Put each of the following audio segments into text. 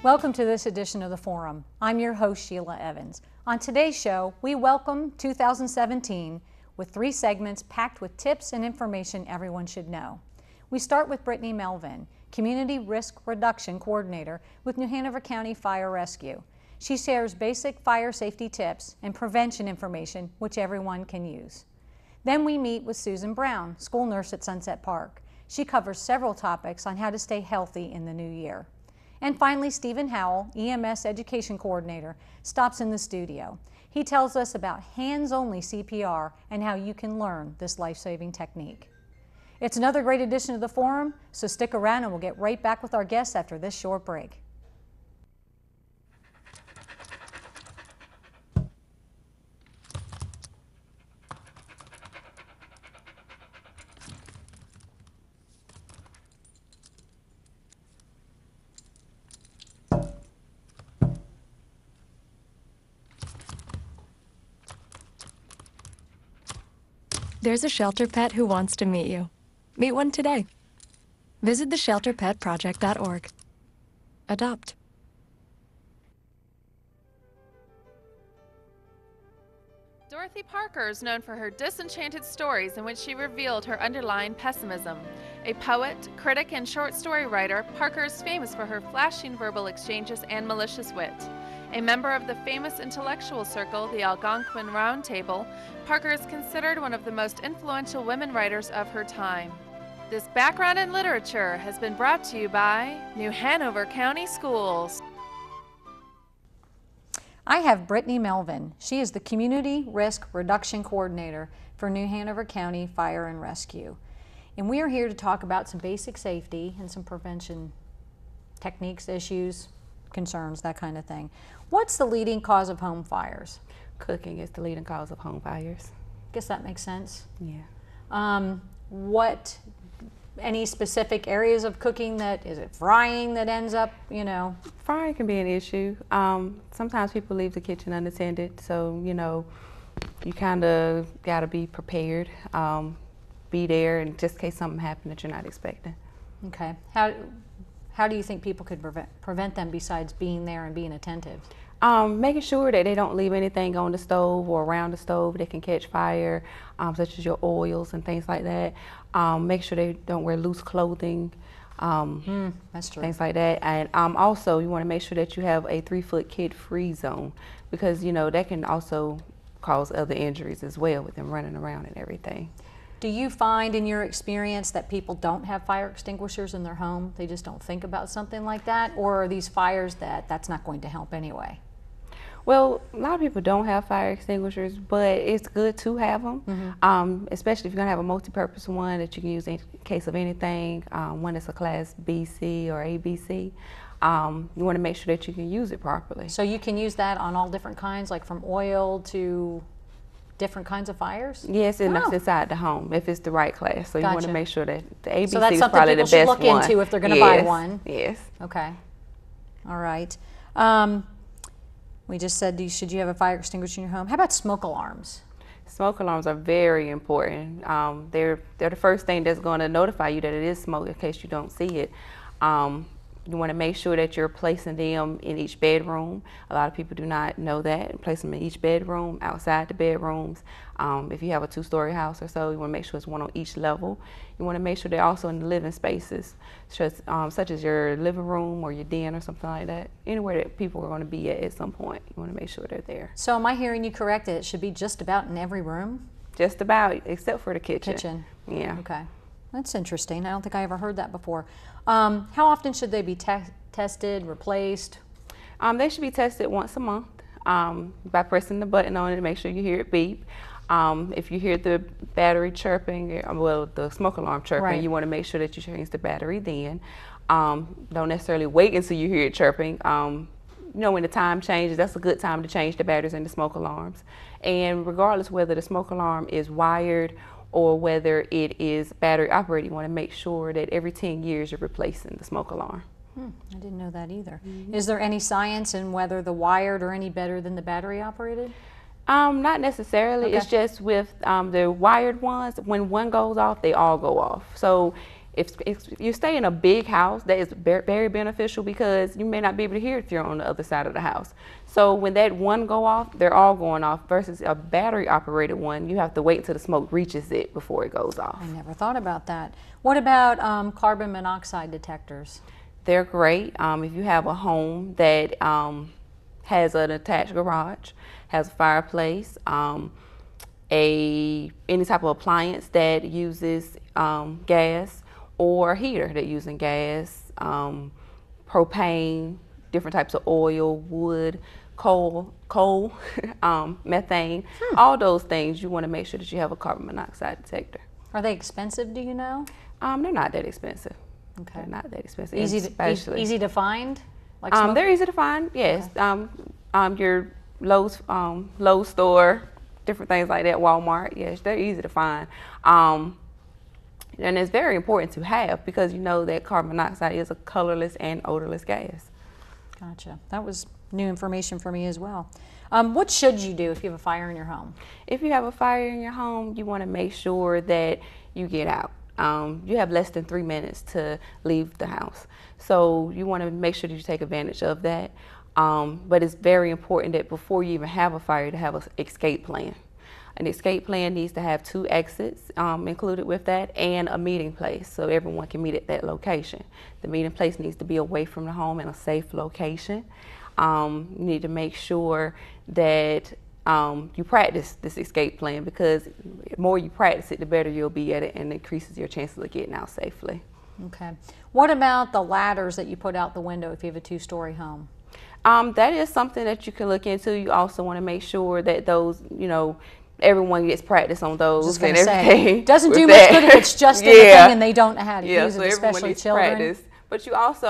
Welcome to this edition of The Forum. I'm your host, Sheila Evans. On today's show, we welcome 2017 with 3 segments packed with tips and information everyone should know. We start with Brittany Melvin, Community Risk Reduction Coordinator with New Hanover County Fire Rescue. She shares basic fire safety tips and prevention information which everyone can use. Then we meet with Susan Brown, school nurse at Sunset Park. She covers several topics on how to stay healthy in the new year. And finally, Stephen Howell, EMS Education Coordinator, stops in the studio. He tells us about hands-only CPR and how you can learn this life-saving technique. It's another great edition of The Forum, so stick around and we'll get right back with our guests after this short break. There's a shelter pet who wants to meet you. Meet one today. Visit theshelterpetproject.org. Adopt. Dorothy Parker is known for her disenchanted stories in which she revealed her underlying pessimism. A poet, critic, and short story writer, Parker is famous for her flashing verbal exchanges and malicious wit. A member of the famous intellectual circle, the Algonquin Round Table, Parker is considered one of the most influential women writers of her time. This background in literature has been brought to you by New Hanover County Schools. I have Brittany Melvin. She is the Community Risk Reduction Coordinator for New Hanover County Fire and Rescue. And we are here to talk about some basic safety and some prevention techniques, issues, concerns, that kind of thing. What's the leading cause of home fires? Cooking is the leading cause of home fires. Guess that makes sense. Yeah. Any specific areas of cooking is it frying that ends up, Frying can be an issue. Sometimes people leave the kitchen unattended, so, you kind of got to be prepared, be there in just in case something happened that you're not expecting. Okay. How do you think people could prevent them besides being there and being attentive? Making sure that they don't leave anything on the stove or around the stove that can catch fire, such as your oils and things like that. Make sure they don't wear loose clothing, that's true. things like that. And also, you want to make sure that you have a 3-foot kid-free zone because, that can also cause other injuries as well with them running around and everything. Do you find in your experience that people don't have fire extinguishers in their home? They just don't think about something like that? Or are these fires that's not going to help anyway? Well, a lot of people don't have fire extinguishers, but it's good to have them, especially if you're going to have a multi-purpose one that you can use in case of anything, one that's a class BC or ABC. You want to make sure that you can use it properly. So you can use that on all different kinds, like from oil to different kinds of fires? Yes, and that's inside the home if it's the right class. So you want to make sure that the ABC so that's is something probably the people should best look one. into if they're going to buy one. Yes. Okay. All right. We just said, should you have a fire extinguisher in your home? How about smoke alarms? Smoke alarms are very important. They're the first thing that's going to notify you that it is smoke in case you don't see it. You want to make sure that you're placing them in each bedroom. A lot of people do not know that. Place them in each bedroom, outside the bedrooms. If you have a 2-story house or so, you want to make sure it's one on each level. You want to make sure they're also in the living spaces, such as your living room or your den or something like that. Anywhere that people are going to be at some point, you want to make sure they're there. So am I hearing you correct that it should be just about in every room? Just about, except for the kitchen. Kitchen. Yeah. Okay. That's interesting. I don't think I ever heard that before. How often should they be tested, replaced? They should be tested once a month by pressing the button on it to make sure you hear it beep. If you hear the battery chirping, the smoke alarm chirping, you want to make sure that you change the battery then. Don't necessarily wait until you hear it chirping. When the time changes, that's a good time to change the batteries in the smoke alarms. And regardless whether the smoke alarm is wired or whether it is battery operated, you want to make sure that every 10 years you're replacing the smoke alarm. I didn't know that either. Is there any science in whether the wired are any better than the battery operated? Not necessarily. It's just with the wired ones, when one goes off, they all go off. So if you stay in a big house, that is very beneficial because you may not be able to hear if you're on the other side of the house. So when that one go off, they're all going off, versus a battery operated one, you have to wait until the smoke reaches it before it goes off. I never thought about that. What about carbon monoxide detectors? They're great if you have a home that has an attached garage, has a fireplace, any type of appliance that uses gas, or a heater that using gas, propane, different types of oil, wood, coal, methane, all those things. You want to make sure that you have a carbon monoxide detector. Are they expensive, do you know? They're not that expensive. Okay. They're not that expensive. Easy to find? Like they're easy to find, yes. Okay. Your Lowe's store, different things like that, Walmart, yes, they're easy to find. And it's very important to have because you know that carbon monoxide is a colorless and odorless gas. Gotcha. That was new information for me as well. What should you do if you have a fire in your home? If you have a fire in your home, you want to make sure that you get out. You have less than 3 minutes to leave the house. So you want to make sure that you take advantage of that. But it's very important that before you even have a fire to have an escape plan. An escape plan needs to have 2 exits included with that and a meeting place so everyone can meet at that location. The meeting place needs to be away from the home in a safe location. You need to make sure that you practice this escape plan because the more you practice it, the better you'll be at it and increases your chances of getting out safely. Okay. What about the ladders that you put out the window if you have a 2-story home? That is something that you can look into. You also want to make sure that those, everyone gets practice on those and everything. Doesn't do much good if it's just in the thing and they don't know how to use it, especially children. Practice. But you also,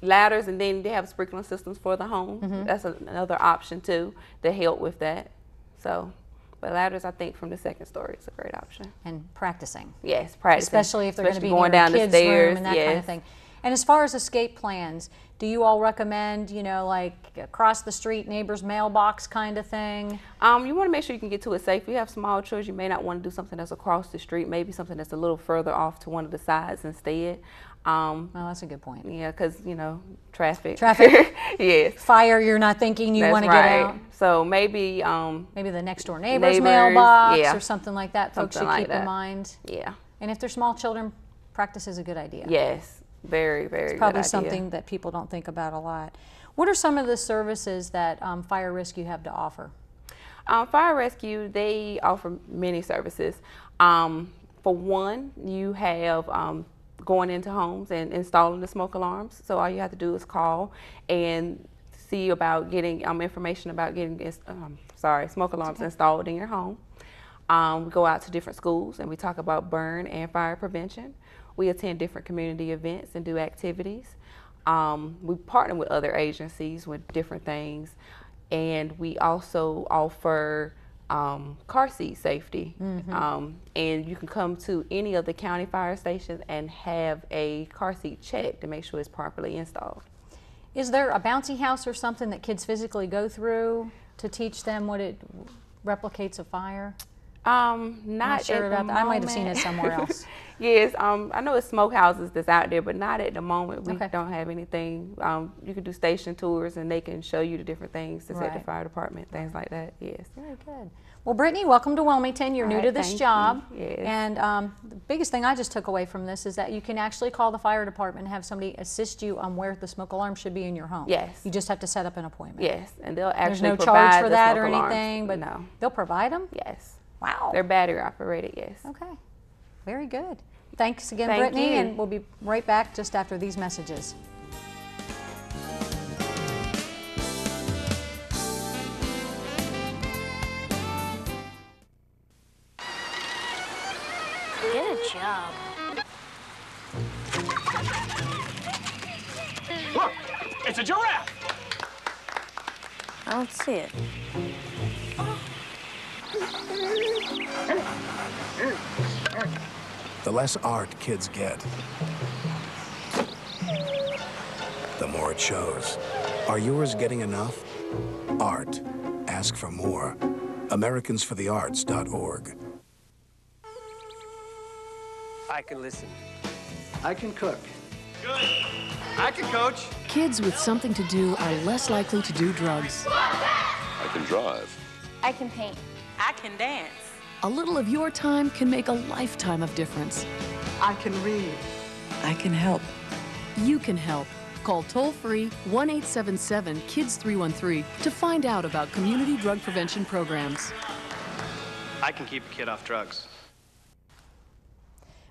ladders, and then they have sprinkler systems for the home. That's another option too to help with that. So, but ladders, I think from the 2nd story is a great option. And practicing. Yes, practicing. Especially if they're going to be going near down a kid's the stairs, room and that kind of thing. And as far as escape plans, do you all recommend, like across the street, neighbor's mailbox kind of thing? You want to make sure you can get to it safe. If you have small children, you may not want to do something that's across the street, maybe something that's a little further off to one of the sides instead. Well, that's a good point. Yeah, because, traffic. Traffic? Yes. Fire, you're not thinking you want to get out? So maybe... maybe the next door neighbor's mailbox or something like that. Folks should keep in mind. Yeah. And if they're small children, practice is a good idea. Yes. Very, very good idea. It's probably something that people don't think about a lot. What are some of the services that fire rescue have to offer? Fire rescue, they offer many services. For one, you have going into homes and installing the smoke alarms. So all you have to do is call and see about getting information about getting smoke alarms installed in your home. We go out to different schools and we talk about burn and fire prevention. We attend different community events and do activities. We partner with other agencies with different things, and we also offer car seat safety. And you can come to any of the county fire stations and have a car seat checked to make sure it's properly installed. Is there a bouncy house or something that kids physically go through to teach them what it replicates a fire? Not sure at the about that. moment. I might have seen it somewhere else. Yes, I know it's smokehouses that's out there, but not at the moment. We don't have anything. You can do station tours, and they can show you the different things that's at the fire department, things like that. Yes. Very good. Well, Brittany, welcome to Wilmington. You're new to this job. Yes. And the biggest thing I just took away from this is that you can actually call the fire department and have somebody assist you on where the smoke alarm should be in your home. Yes. You just have to set up an appointment. Yes, and they'll actually There's no provide charge for the that smoke or alarms. anything, but no. They'll provide them? Yes. Wow. They're battery operated, yes. Okay. Very good. Thanks again, Thank Brittany, you. and we'll be right back just after these messages. Get a job. Look, it's a giraffe. I don't see it. The less art kids get, the more it shows. Are yours getting enough? Art. Ask for more. AmericansForTheArts.org. I can listen. I can cook. Good. I can coach. Kids with something to do are less likely to do drugs. I can drive. I can paint. I can dance. A little of your time can make a lifetime of difference. I can read. I can help. You can help. Call toll-free 1-877-KIDS-313 to find out about community drug prevention programs. I can keep a kid off drugs.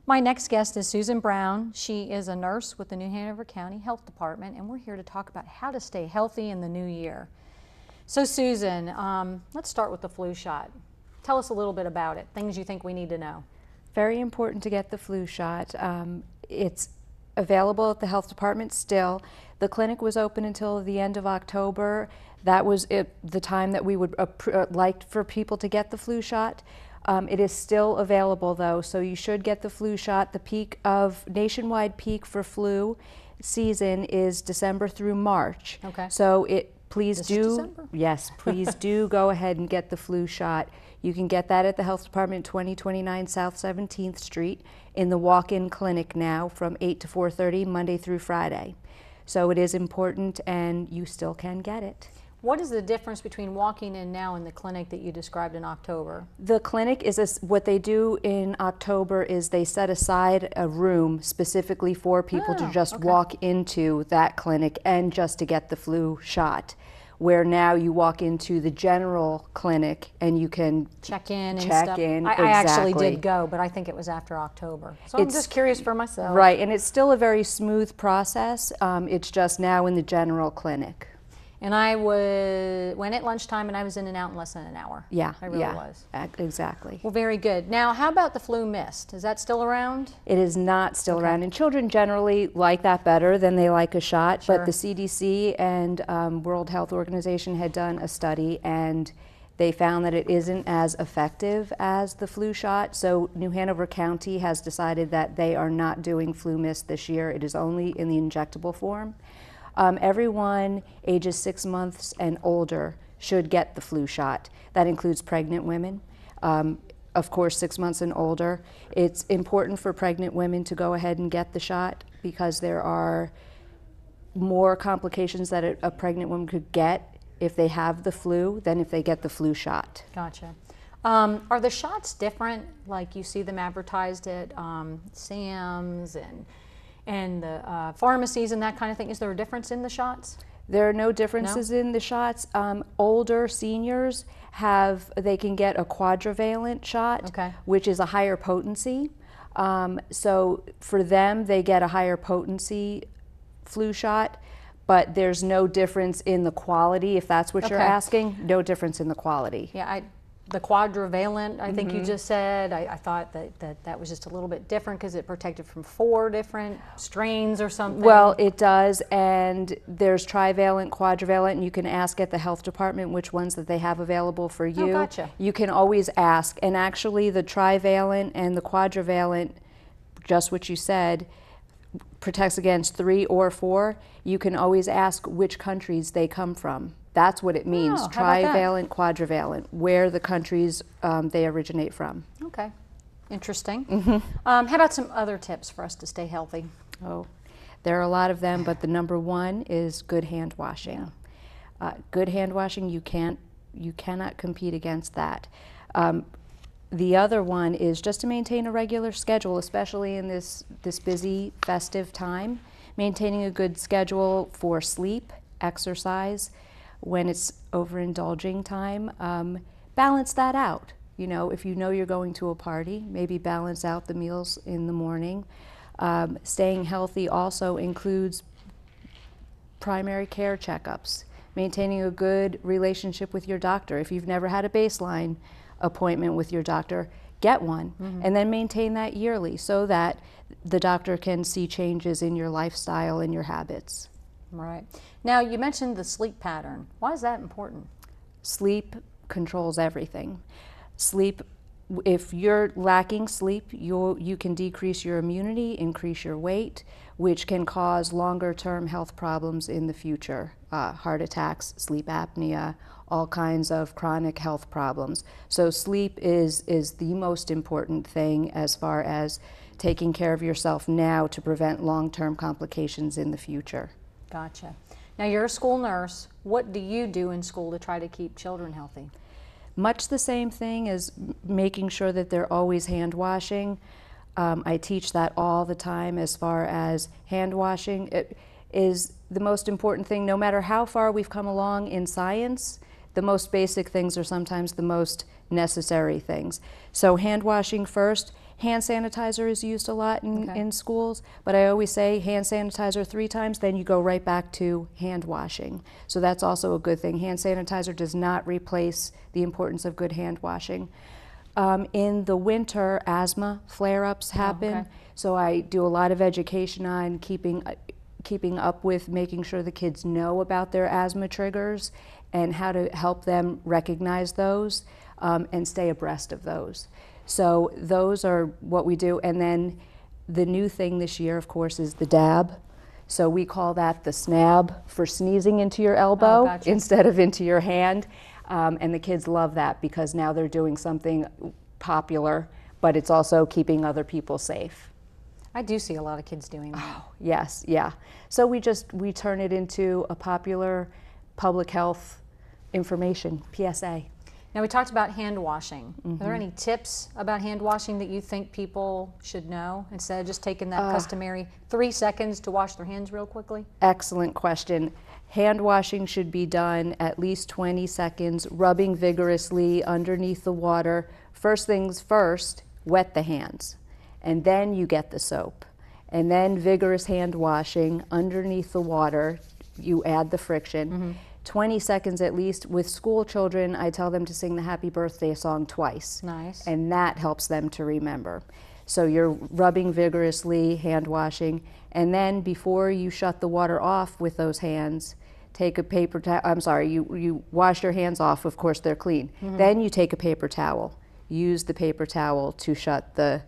My next guest is Susan Brown. She is a nurse with the New Hanover County Health Department, and we're here to talk about how to stay healthy in the new year. So Susan, let's start with the flu shot. Tell us a little bit about it, things you think we need to know. Very important to get the flu shot. It's available at the health department still. The clinic was open until the end of October. That was the time that we would like for people to get the flu shot. It is still available though, so you should get the flu shot. The nationwide peak for flu season is December through March. Okay. So please do go ahead and get the flu shot. You can get that at the Health Department, 2029 South 17th Street, in the walk-in clinic now from 8 to 4:30, Monday through Friday. So it is important, and you still can get it. What is the difference between walking in now and the clinic that you described in October? The clinic is what they do in October is they set aside a room specifically for people to just walk into that clinic and just to get the flu shot. Where now you walk into the general clinic and you can check in and stuff. I actually did go, but I think it was after October. So I'm just curious for myself. Right, and it's still a very smooth process. It's just now in the general clinic. And I went at lunchtime and I was in and out in less than an hour. Yeah, I really was. Exactly. Well, very good. Now, how about the flu mist? Is that still around? It is not still around, and children generally like that better than they like a shot. Sure. But the CDC and World Health Organization had done a study, and they found that it isn't as effective as the flu shot. So New Hanover County has decided that they are not doing flu mist this year. It is only in the injectable form. Everyone ages 6 months and older should get the flu shot. That includes pregnant women, of course 6 months and older. It's important for pregnant women to go ahead and get the shot because there are more complications that a pregnant woman could get if they have the flu than if they get the flu shot. Gotcha. Are the shots different, like you see them advertised at Sam's and the pharmacies and that kind of thing? Is there a difference in the shots? There are no differences in the shots. Older seniors they can get a quadrivalent shot, which is a higher potency. So for them, they get a higher potency flu shot, but there's no difference in the quality, if that's what you're asking. No difference in the quality. Yeah, the quadrivalent, I think you just said, I thought that was just a little bit different because it protected from 4 different strains or something. Well, it does, and there's trivalent, quadrivalent, and you can ask at the health department which ones that they have available for you. Oh, gotcha. You can always ask, and actually the trivalent and the quadrivalent, just what you said, protects against 3 or 4. You can always ask which countries they come from. That's what it means, trivalent, quadrivalent, where the countries they originate from. Okay, interesting. How about some other tips for us to stay healthy? Oh, there are a lot of them, but the number one is good hand washing. Good hand washing, you cannot compete against that. The other one is just to maintain a regular schedule, especially in this busy festive time. Maintaining a good schedule for sleep, exercise. When it's overindulging time, balance that out. You know, if you know you're going to a party, maybe balance out the meals in the morning. Staying healthy also includes primary care checkups, maintaining a good relationship with your doctor. If you've never had a baseline appointment with your doctor, get one, and then maintain that yearly so that the doctor can see changes in your lifestyle and your habits. Right. Now, you mentioned the sleep pattern. Why is that important? Sleep controls everything. Sleep, if you're lacking sleep, you can decrease your immunity, increase your weight, which can cause longer-term health problems in the future. Heart attacks, sleep apnea, all kinds of chronic health problems. So sleep is the most important thing as far as taking care of yourself now to prevent long-term complications in the future. Gotcha. Now you're a school nurse. What do you do in school to try to keep children healthy? Much the same thing as making sure that they're always hand washing. I teach that all the time as far as hand washing. It is the most important thing, no matter how far we've come along in science. The most basic things are sometimes the most necessary things. So hand washing first. Hand sanitizer is used a lot in schools, but I always say hand sanitizer 3 times, then you go right back to hand washing. So that's also a good thing. Hand sanitizer does not replace the importance of good hand washing. In the winter, asthma flare-ups happen, so I do a lot of education on keeping up with making sure the kids know about their asthma triggers and how to help them recognize those and stay abreast of those. So those are what we do. And then the new thing this year, of course, is the dab. So we call that the snab for sneezing into your elbow instead of into your hand. And the kids love that because now they're doing something popular, but it's also keeping other people safe. I do see a lot of kids doing that. Oh, yes, yeah. So we turn it into a popular public health information, PSA. Now we talked about hand washing. Are there any tips about hand washing that you think people should know instead of just taking that customary 3 seconds to wash their hands real quickly? Excellent question. Hand washing should be done at least 20 seconds, rubbing vigorously underneath the water. First things first, wet the hands, and then you get the soap. And then vigorous hand washing underneath the water, you add the friction. 20 seconds at least. With school children, I tell them to sing the happy birthday song twice. Nice. And that helps them to remember. So you're rubbing vigorously, hand washing, and then before you shut the water off with those hands, take a paper towel. I'm sorry, you wash your hands off, of course they're clean. Then you take a paper towel. Use the paper towel to shut the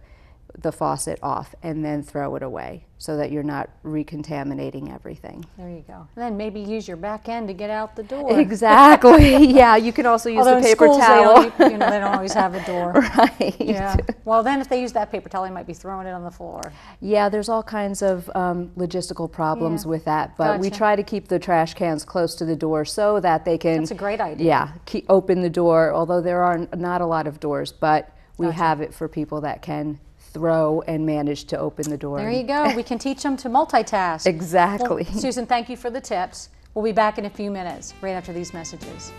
faucet off and then throw it away so that you're not recontaminating everything. There you go. And then maybe use your back end to get out the door. Exactly. Yeah, you can also use the paper towel. They don't always have a door. Right. Yeah. Well, then if they use that paper towel, they might be throwing it on the floor. Yeah, there's all kinds of logistical problems with that, but we Gotcha. try to keep the trash cans close to the door so that they can. That's a great idea. Yeah, open the door, although there are not a lot of doors, but we Gotcha. have it for people that can throw and manage to open the door. There you go. We can teach them to multitask. Exactly. Well, Susan, thank you for the tips. We'll be back in a few minutes, right after these messages.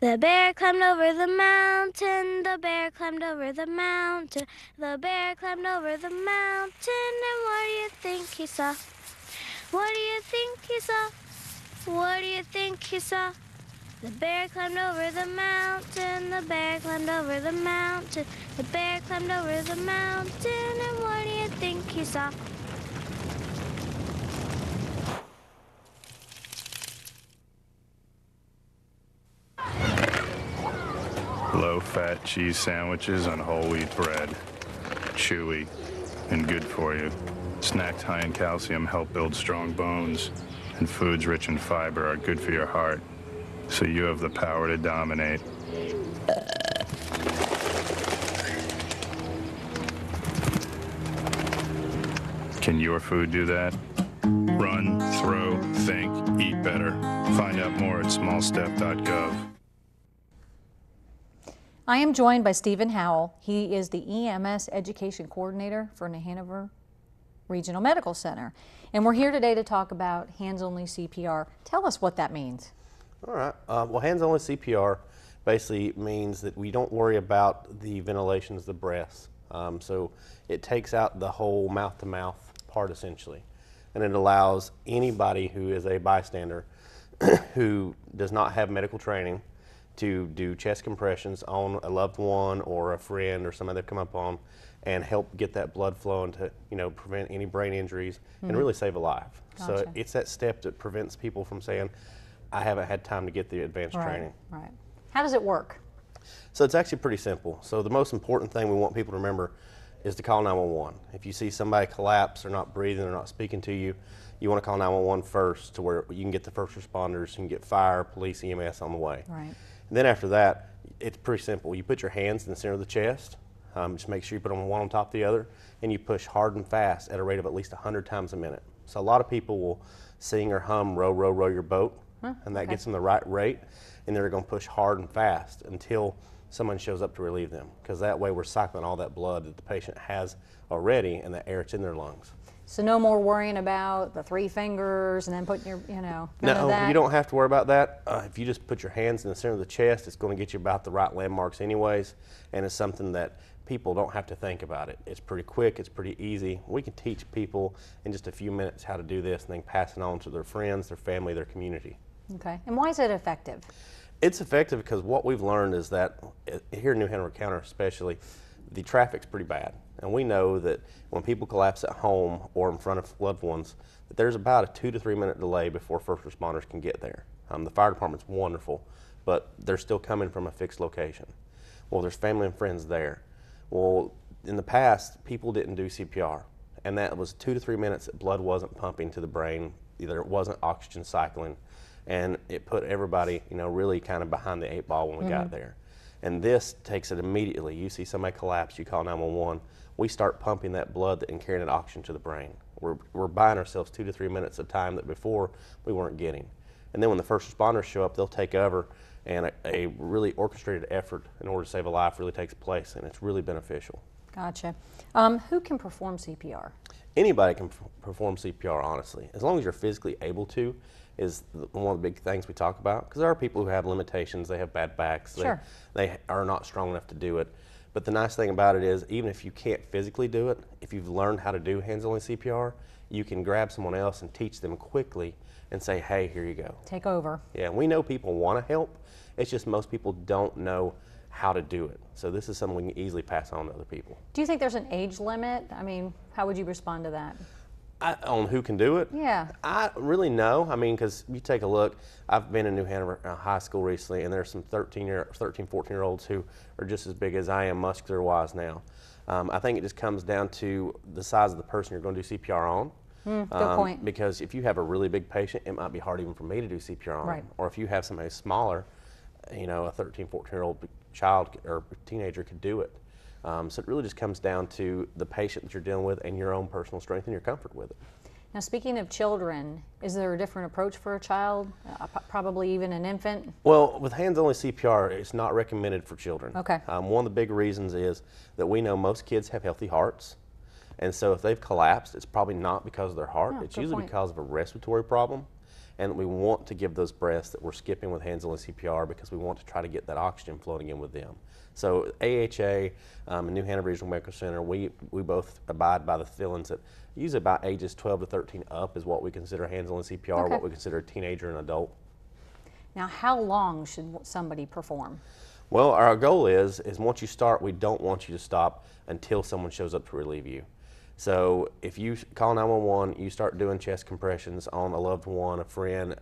The bear climbed over the mountain, the bear climbed over the mountain, the bear climbed over the mountain, and what do you think he saw? What do you think he saw? What do you think he saw? The bear climbed over the mountain, the bear climbed over the mountain, the bear climbed over the mountain, and what do you think he saw? Low-fat cheese sandwiches on whole wheat bread. Chewy and good for you. Snacks high in calcium help build strong bones, and foods rich in fiber are good for your heart. So you have the power to dominate. Can your food do that? Run, throw, think, eat better. Find out more at smallstep.gov. I am joined by Stephen Howell. He is the EMS Education Coordinator for New Hanover Regional Medical Center. And we're here today to talk about hands-only CPR. Tell us what that means. All right. Well, hands-only CPR basically means that we don't worry about the ventilations of the breaths. So it takes out the whole mouth-to-mouth part essentially. And it allows anybody who is a bystander who does not have medical training to do chest compressions on a loved one or a friend or somebody they've come up on and help get that blood flowing to, prevent any brain injuries and really save a life. Gotcha. So it's that step that prevents people from saying, I haven't had time to get the advanced training. Right. How does it work? So it's actually pretty simple. So the most important thing we want people to remember is to call 911. If you see somebody collapse or not breathing or not speaking to you, you want to call 911 first to where you can get the first responders, you can get fire, police, EMS on the way. Right. And then after that, it's pretty simple. You put your hands in the center of the chest, just make sure you put them one on top of the other, and you push hard and fast at a rate of at least 100 times a minute. So a lot of people will sing or hum row, row, row your boat, and that gets them the right rate, and they're going to push hard and fast until someone shows up to relieve them, because that way we're cycling all that blood that the patient has already and the air that's in their lungs. So no more worrying about the 3 fingers and then putting your, none of that? No, you don't have to worry about that. If you just put your hands in the center of the chest, it's going to get you about the right landmarks anyways, and it's something that people don't have to think about it. It's pretty quick, it's pretty easy. We can teach people in just a few minutes how to do this and then pass it on to their friends, their family, their community. Okay, and why is it effective? It's effective because what we've learned is that here in New Hanover County especially, the traffic's pretty bad. And we know that when people collapse at home or in front of loved ones, that there's about a 2 to 3 minute delay before first responders can get there. The fire department's wonderful, but they're still coming from a fixed location. Well, there's family and friends there. Well, in the past, people didn't do CPR, and that was 2 to 3 minutes that blood wasn't pumping to the brain, either it wasn't oxygen cycling, and it put everybody, really kind of behind the 8 ball when we got there. And this takes it immediately. You see somebody collapse, you call 911. We start pumping that blood and carrying that oxygen to the brain. We're buying ourselves 2 to 3 minutes of time that before we weren't getting. And then when the first responders show up, they'll take over, and a really orchestrated effort in order to save a life really takes place, and it's really beneficial. Gotcha. Who can perform CPR? Anybody can perform CPR, honestly, as long as you're physically able to. Is one of the big things we talk about, because there are people who have limitations, they have bad backs, Sure. they are not strong enough to do it. But the nice thing about it is, even if you can't physically do it, if you've learned how to do hands-only CPR, you can grab someone else and teach them quickly and say, hey, here you go. Take over. Yeah, we know people want to help, it's just most people don't know how to do it. So this is something we can easily pass on to other people. Do you think there's an age limit? I mean, how would you respond to that? On who can do it? Yeah. I really know. I mean, because you take a look, I've been in New Hanover High School recently, and there's some 13, 14-year-olds who are just as big as I am muscular-wise now. I think it just comes down to the size of the person you're going to do CPR on. Good point. Because if you have a really big patient, it might be hard even for me to do CPR on. Right. Or if you have somebody smaller, a 13, 14-year-old child or teenager could do it. So it really just comes down to the patient that you're dealing with and your own personal strength and your comfort with it. Now, speaking of children, is there a different approach for a child, probably even an infant? Well, with hands-only CPR, it's not recommended for children. Okay. One of the big reasons is that we know most kids have healthy hearts, and so if they've collapsed, it's probably not because of their heart. It's usually because of a respiratory problem, and we want to give those breaths that we're skipping with hands-only CPR because we want to try to get that oxygen floating in with them. So AHA and New Hanover Regional Medical Center, we both abide by the feelings that usually about ages 12 to 13 up is what we consider hands-only CPR, what we consider a teenager and adult. Now, how long should somebody perform? Well, our goal is once you start, we don't want you to stop until someone shows up to relieve you. So if you call 911, you start doing chest compressions on a loved one, a friend,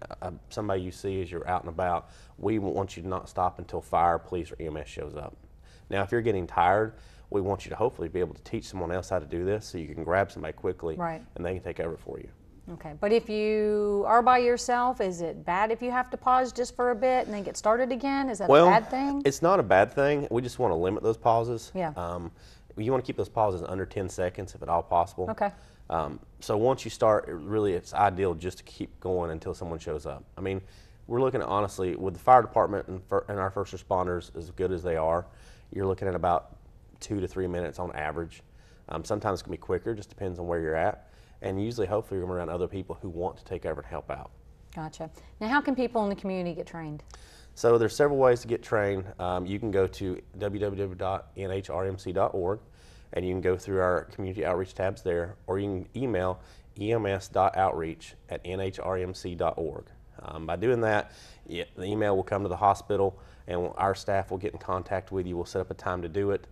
somebody you see as you're out and about, we want you to not stop until fire, police, or EMS shows up. Now, if you're getting tired, we want you to hopefully be able to teach someone else how to do this so you can grab somebody quickly and they can take over for you. Okay, but if you are by yourself, is it bad if you have to pause just for a bit and then get started again? Is that a bad thing? It's not a bad thing. We just want to limit those pauses. Yeah. You want to keep those pauses under 10 seconds if at all possible. Okay. So once you start, it's ideal just to keep going until someone shows up. I mean, we're looking at, honestly, with the fire department and our first responders, as good as they are, you're looking at about 2 to 3 minutes on average. Sometimes it can be quicker, just depends on where you're at. And usually, hopefully, you're around other people who want to take over and help out. Gotcha. Now, how can people in the community get trained? So there's several ways to get trained. You can go to www.nhrmc.org, and you can go through our community outreach tabs there, or you can email ems.outreach@nhrmc.org. By doing that, the email will come to the hospital, and our staff will get in contact with you. We'll set up a time to do it.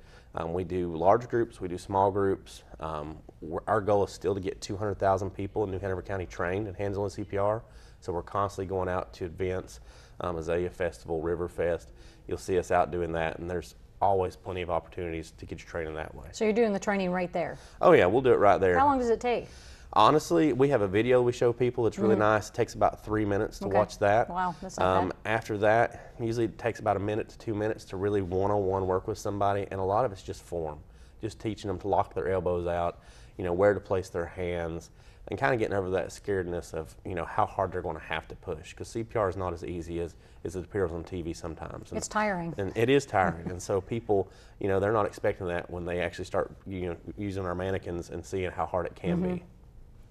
We do large groups, we do small groups. Our goal is still to get 200,000 people in New Hanover County trained in hands-on CPR, so we're constantly going out to events, Azalea Festival, River Fest. You'll see us out doing that, and there's always plenty of opportunities to get your training that way. So you're doing the training right there? Oh yeah, we'll do it right there. How long does it take? Honestly, we have a video we show people. It's really nice. It takes about 3 minutes to watch that. Wow, that's not bad. After that, usually it takes about 1 minute to 2 minutes to really one-on-one work with somebody, and a lot of it's just form. Just teaching them to lock their elbows out, you know, where to place their hands, and kind of getting over that scaredness of, you know, how hard they're going to have to push. Because CPR is not as easy as it appears on TV sometimes. It's tiring. And it is tiring. And so people, you know, they're not expecting that when they actually start, you know, using our mannequins and seeing how hard it can be.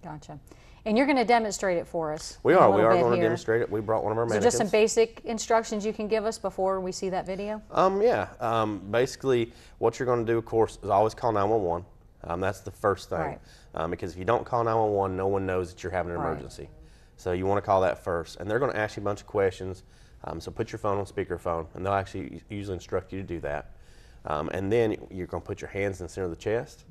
Gotcha. And you're going to demonstrate it for us. We are going to demonstrate it. We brought one of our mannequins. So just some basic instructions you can give us before we see that video? Basically, what you're going to do, of course, is always call 911. That's the first thing. Right. Because if you don't call 911, no one knows that you're having an emergency. So you want to call that first. And they're going to ask you a bunch of questions. So put your phone on speakerphone, and they'll actually usually instruct you to do that. And then you're going to put your hands in the center of the chest.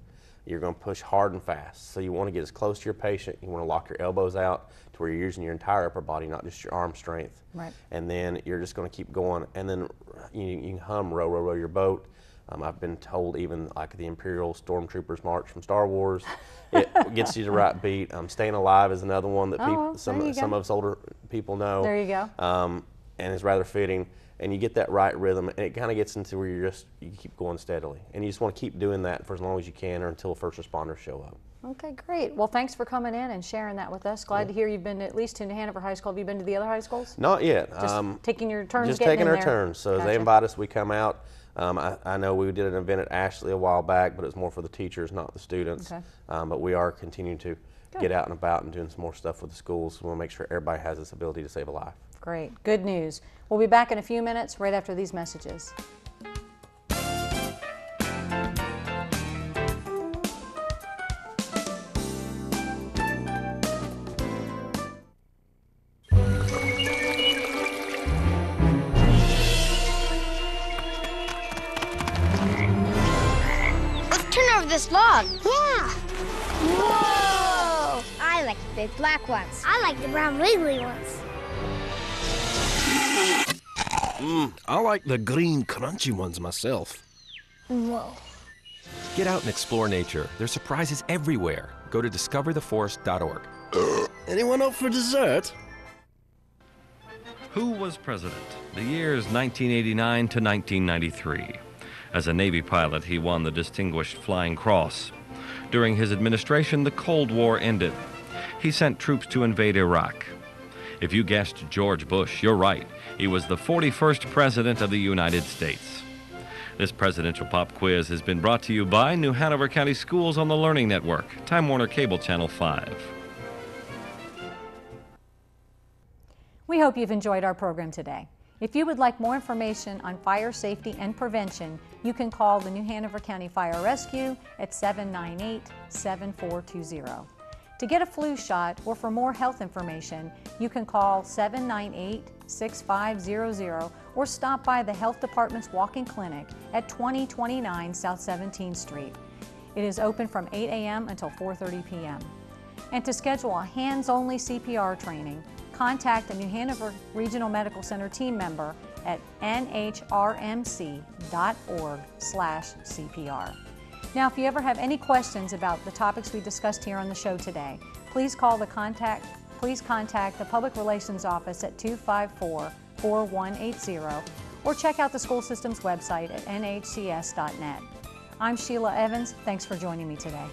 You're going to push hard and fast. So you want to get as close to your patient. You want to lock your elbows out to where you're using your entire upper body, not just your arm strength. Right. And then you're just going to keep going. And then you can hum row, row, row your boat. I've been told even like the Imperial Stormtroopers March from Star Wars, it gets you the right beat. Staying Alive is another one that some of us older people know. There you go. And it's rather fitting. And you get that right rhythm, and it kind of gets into where you keep going steadily. And you just want to keep doing that for as long as you can or until first responders show up. Okay, great. Well, thanks for coming in and sharing that with us. Glad to hear you've been at least to Hanover High School. Have you been to the other high schools? Not yet. Just taking your turns Just getting taking in our there. turns. So as they invite us, we come out. I know we did an event at Ashley a while back, but it's more for the teachers, not the students. Okay. But we are continuing to get out and about and doing some more stuff with the schools. We want to make sure everybody has this ability to save a life. Great. Good news. We'll be back in a few minutes right after these messages. Let's turn over this log. Yeah. Whoa! I like the big black ones. I like the brown wiggly ones. I like the green crunchy ones myself. Whoa. Get out and explore nature. There's surprises everywhere. Go to discovertheforest.org. Anyone up for dessert? Who was president? The years 1989 to 1993. As a Navy pilot, he won the Distinguished Flying Cross. During his administration, the Cold War ended. He sent troops to invade Iraq. If you guessed George Bush, you're right. He was the 41st President of the United States. This presidential pop quiz has been brought to you by New Hanover County Schools on the Learning Network, Time Warner Cable Channel 5. We hope you've enjoyed our program today. If you would like more information on fire safety and prevention, you can call the New Hanover County Fire Rescue at 798-7420. To get a flu shot or for more health information, you can call 798-6500 or stop by the Health Department's walk-in clinic at 2029 South 17th Street. It is open from 8 a.m. until 4:30 p.m. And to schedule a hands-only CPR training, contact a New Hanover Regional Medical Center team member at nhrmc.org/CPR. Now, if you ever have any questions about the topics we discussed here on the show today, please contact the Public Relations Office at 254-4180 or check out the school system's website at nhcs.net. I'm Sheila Evans. Thanks for joining me today.